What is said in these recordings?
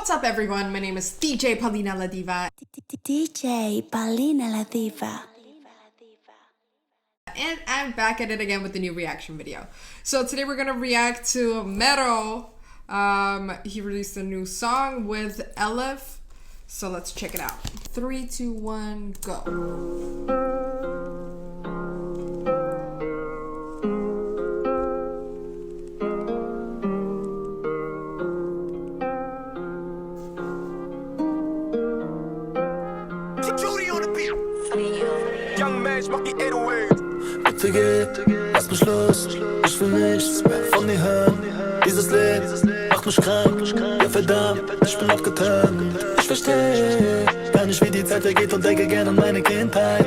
What's up, everyone? My name is DJ Paulina La Diva. DJ Paulina La Diva. And I'm back at it again with the new reaction video. So today we're gonna react to Mero. He released a new song with Elif. So let's check it out. 3, 2, 1, go. Bitte geh, lass mich los, ich will nichts mehr von dir hören. Dieses Leben macht mich krank, ja verdammt, ich bin abgeturnt. Ich versteh gar nicht, wie die Zeit vergeht und denke gern an meine Kindheit.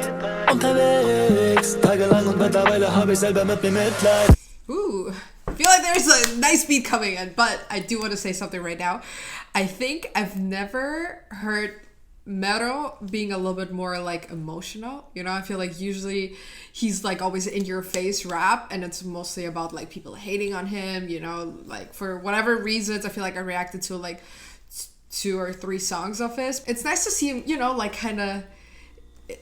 Unterwegs, tagelang und mittlerweile habe ich selber mit mir Mitleid. Ooh, I feel like there's a nice beat coming in, but I do want to say something right now. I think I've never heard Mero being a little bit more like emotional, you know. I feel like usually he's like always in your face rap and it's mostly about like people hating on him, you know, like for whatever reasons. I feel like I reacted to like 2 or 3 songs of his. It's nice to see him, you know, like kind of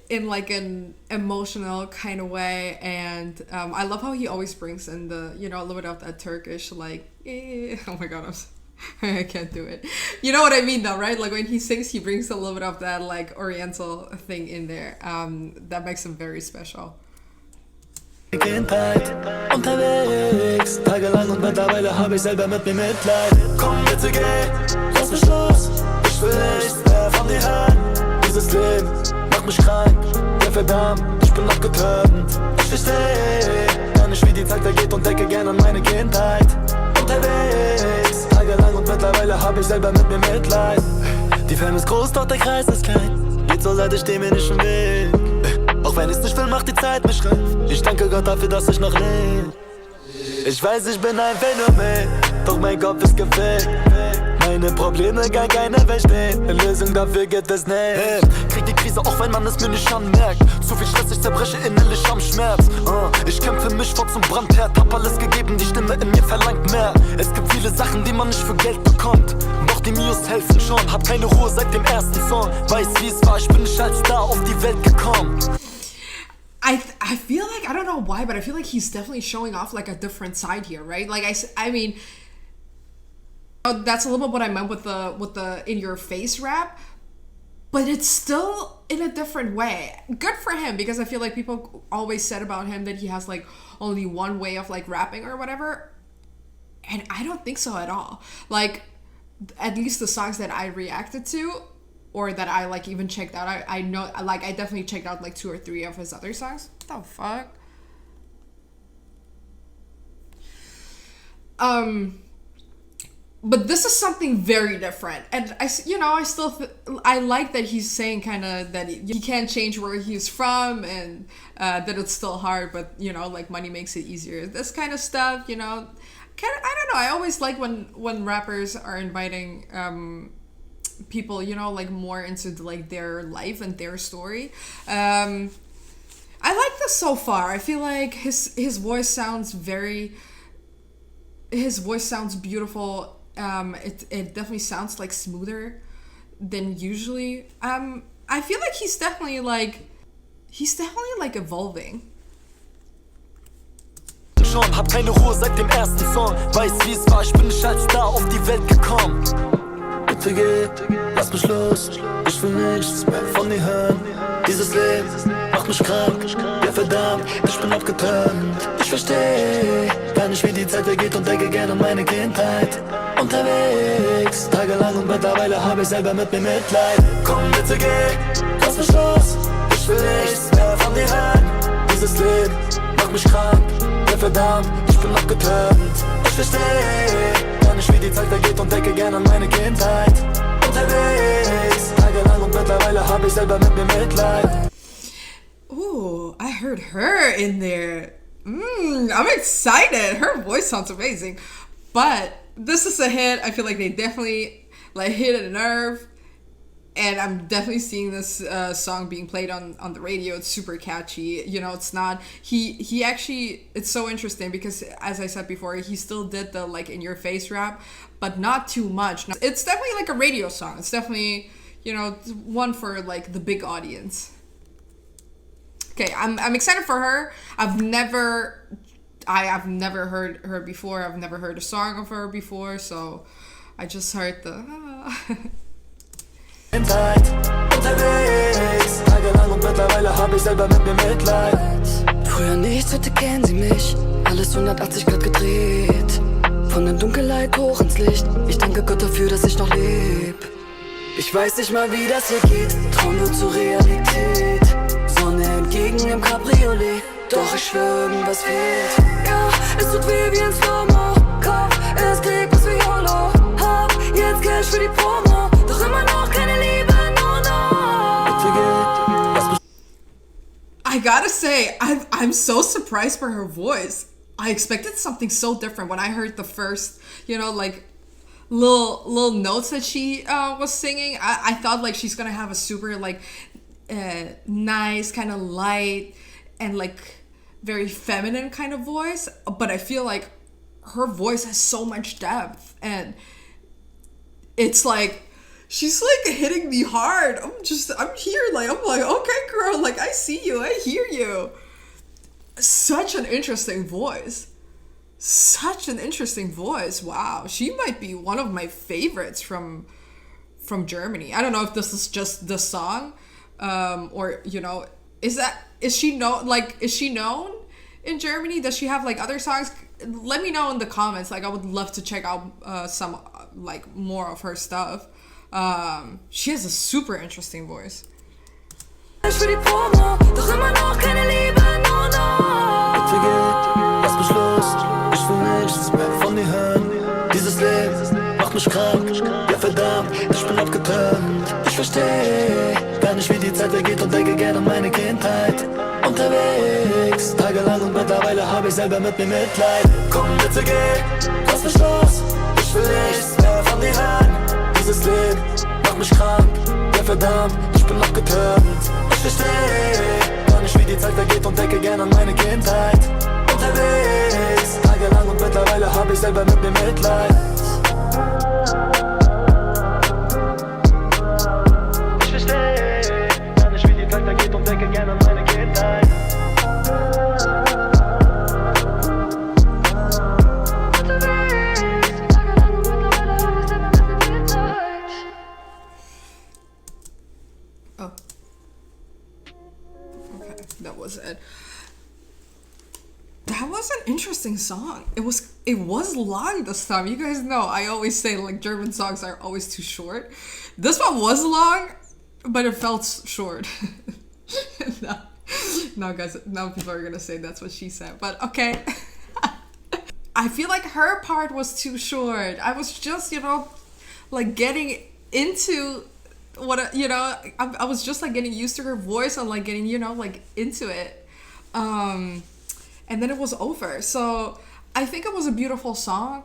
in like an emotional kind of way, and I love how he always brings in the, you know, a little bit of that Turkish like oh my god, I can't do it. You know what I mean though, right? Like when he sings, he brings a little bit of that like oriental thing in there. That makes him very special. Kindheit, unterwegs, tagelang und mittlerweile habe ich selber mit mir Mitleid. Komm bitte geh, lass mich los, ich will nichts mehr von dir hören. Dieses Leben macht mich krank, ja verdammt, ich bin abgeturnt. Ich versteh gar nicht, wie die Zeit vergeht und denke gern an meine Kindheit. Unterwegs, tagelang und mittlerweile habe ich selber mit mir Mitleid. Die Ferne ist groß, doch der Kreis ist klein. Geht so, seit ich steh mir nicht im Weg. Auch wenn ich's nicht will, macht die Zeit mich reif. Ich danke Gott dafür, dass ich noch lebe. Ich weiß, ich bin ein Phänomen, doch mein Kopf ist gefällt. Meine Probleme kann keiner verstehen. Eine Lösung dafür gibt es nicht. Krieg die Krise, auch wenn man es mir nicht anmerkt. Zu viel Stress, ich zerbreche innerlich am Schmerz. Ich kämpfe mich vor zum Brandherd, hab alles gegeben, die Stimme in mir verlangt mehr. Es gibt viele Sachen, die man nicht für Geld bekommt, doch die Mios helfen schon. Hab keine Ruhe seit dem ersten Song. Weiß, wie es war, ich bin nicht als Star auf die Welt gekommen. I feel like, I don't know why, but I feel like he's definitely showing off like a different side here, right? Like I mean, that's a little bit what I meant with the in your face rap, but it's still in a different way. Good for him, because I feel like people always said about him that he has like only one way of like rapping or whatever, and I don't think so at all. Like at least the songs that I reacted to, or that I like even checked out, I know, like I definitely checked out like 2 or 3 of his other songs. What the fuck? But this is something very different, and I like that he's saying kind of that he can't change where he's from, and that it's still hard, but you know, like money makes it easier. This kind of stuff, you know, I don't know. I always like when rappers are inviting people, you know, like more into like their life and their story. I like this so far. I feel like his voice sounds beautiful. It definitely sounds like smoother than usually. I feel like he's definitely like evolving. Schon, hab keine Ruhe seit dem ersten Song. Weiß, wie es war, ich bin nicht als Star auf die Welt gekommen. Bitte geh, lass mich los, ich will nichts mehr von dir hören. Dieses Leben macht mich krank, ja verdammt, ich bin abgeturnt. Ich versteh gar nicht, wie die Zeit vergeht und denke gern an meine Kindheit. Unterwegs, tagelang und mittlerweile habe ich selber mit mir Mitleid. Komm bitte geh, lass mich los, ich will nichts mehr von dir hören. Dieses Leben macht mich krank, ja verdammt, ich bin abgeturnt. Ich versteh gar nicht, wie die Zeit vergeht und denke gern an meine Kindheit. Unterwegs, tagelang und mittlerweile habe ich selber mit mir Mitleid. Ooh, I heard her in there. I'm excited. Her voice sounds amazing. But this is a hit. I feel like they definitely like hit a nerve. And I'm definitely seeing this song being played on the radio. It's super catchy. You know, it's not... He actually... It's so interesting because, as I said before, he still did the, like, in-your-face rap. but not too much. It's definitely like a radio song. It's definitely, you know, one for like the big audience. Okay, I'm excited for her. I've never heard her before. I've never heard a song of her before, so I just heard the Unterwegs, tagelang und mittlerweile hab ich selber mit mir Mitleid. Früher nichts, heute kennen sie mich. Alles 180 Grad gedreht. Von der Dunkelheit hoch ins Licht. Ich danke Gott dafür, dass ich noch leb. Ich weiß nicht mal, wie das hier geht. Traum wird zur Realität. Sonne entgegen im Cabriolet. Doch ich schwör, irgendwas fehlt. Ja, es tut weh wie ein Slow-Mo. Kopf, es kriegt was wie YOLO. Hab jetzt Cash für die Promo. Doch immer noch keine Liebe, no, no. I gotta say, I'm so surprised by her voice. I expected something so different when I heard the first, you know, like little notes that she was singing. I thought like she's gonna have a super like nice, kind of light and like very feminine kind of voice, but I feel like her voice has so much depth, and it's like she's like hitting me hard. I'm here, like I'm like, okay girl, like I see you, I hear you. Such an interesting voice. Wow, she might be one of my favorites from Germany. I don't know if this is just the song, or you know, is she known in Germany? Does she have like other songs? Let me know in the comments. Like I would love to check out some like more of her stuff. She has a super interesting voice. Bitte geht, lass mich los. Ich will nichts mehr von dir hören. Dieses Leben macht mich krank. Ja verdammt, ich bin abgeturnt. Ich versteh gar nicht, wie die Zeit vergeht und denke gerne an meine Kindheit. Unterwegs, tagelang und mittlerweile hab ich selber mit mir Mitleid. Komm bitte geh, lass mich los. Ich will nichts mehr von dir hören. Dieses Leben macht mich krank. Ja verdammt, ich bin abgeturnt. Ich versteh gar nicht, wie die Zeit vergeht und denke gerne an meine Kindheit. Unterwegs, tagelang und mittlerweile hab ich selber mit mir Mitleid. Ich versteh gar nicht, wie die Zeit vergeht und denke gerne an meine Kindheit. Unterwegs, tagelang und mittlerweile hab ich selber mit mir Mitleid. Oh. Okay, that was it. That was an interesting song. It was long this time. You guys know I always say like German songs are always too short. This one was long, but it felt short. now guys, now people are gonna say that's what she said. But okay. I feel like her part was too short. I was just, you know, like getting into what, you know, I was just like getting used to her voice and like getting, you know, like into it. And then it was over. So I think it was a beautiful song.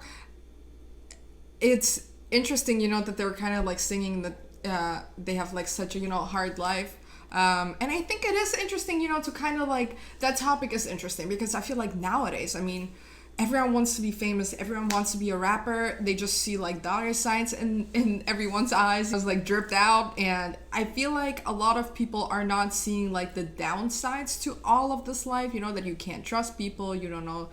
It's interesting, you know, that they were kind of like singing that they have like such a, you know, hard life. And I think it is interesting, you know, to kind of like, that topic is interesting because I feel like nowadays, I mean, everyone wants to be famous. Everyone wants to be a rapper. They just see like dollar signs in everyone's eyes. It was like dripped out. And I feel like a lot of people are not seeing like the downsides to all of this life. You know, that you can't trust people. You don't know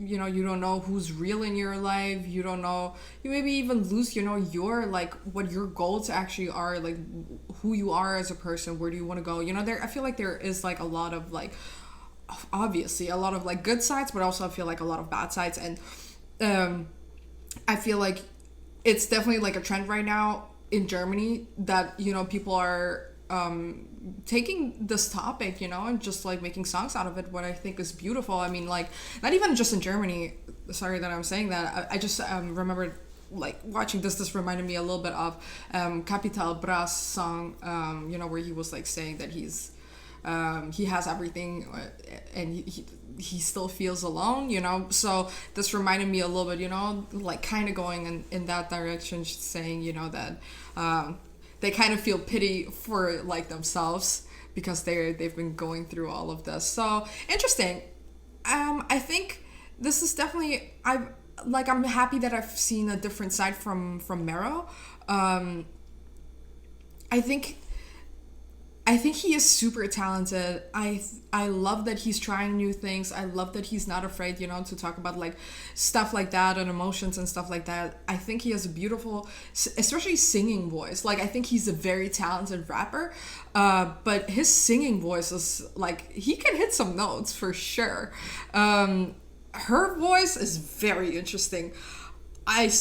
you know, you don't know who's real in your life. You don't know, you maybe even lose, you know, your like what your goals actually are, like who you are as a person. Where do you want to go? You know, I feel like there is like a lot of like, obviously a lot of like good sides, but also I feel like a lot of bad sides. And I feel like it's definitely like a trend right now in Germany that, you know, people are taking this topic, you know, and just like making songs out of it, what I think is beautiful. I mean, like, not even just in Germany, sorry that I'm saying that, I just remembered like watching this reminded me a little bit of Capital Bra's song, you know, where he was like saying that he has everything and he still feels alone, you know. So this reminded me a little bit, you know, like kind of going in that direction, saying, you know, that they kind of feel pity for like themselves because they've been going through all of this. So interesting. I think this is definitely, like I'm happy that I've seen a different side from Mero. I think he is super talented. I love that he's trying new things. I love that he's not afraid, you know, to talk about like stuff like that and emotions and stuff like that. I think he has a beautiful, especially singing voice. Like I think he's a very talented rapper, but his singing voice is like, he can hit some notes for sure. Her voice is very interesting. I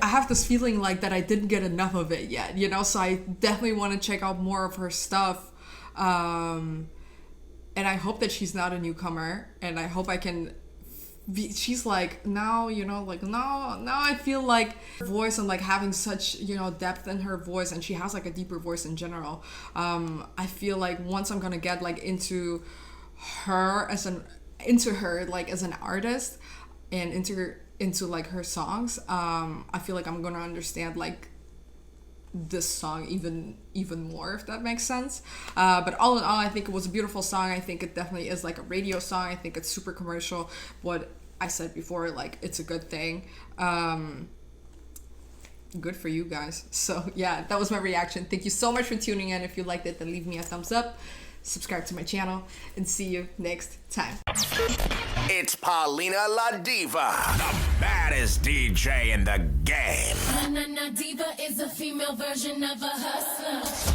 have this feeling like that I didn't get enough of it yet, you know, so I definitely want to check out more of her stuff. And I hope that she's not a newcomer, and I hope I can be, she's like, now, you know, like now I feel like her voice and like having such, you know, depth in her voice, and she has like a deeper voice in general. I feel like once I'm gonna get like into her like as an artist and into like her songs, I feel like I'm gonna understand like this song even more, if that makes sense. But all in all, I think it was a beautiful song. I think it definitely is like a radio song. I think it's super commercial. What I said before, like it's a good thing. Good for you guys. So yeah, that was my reaction. Thank you so much for tuning in. If you liked it, then leave me a thumbs up, subscribe to my channel, and see you next time. It's Paulina La Diva, the baddest DJ in the game. Na Diva is a female version of a hustler.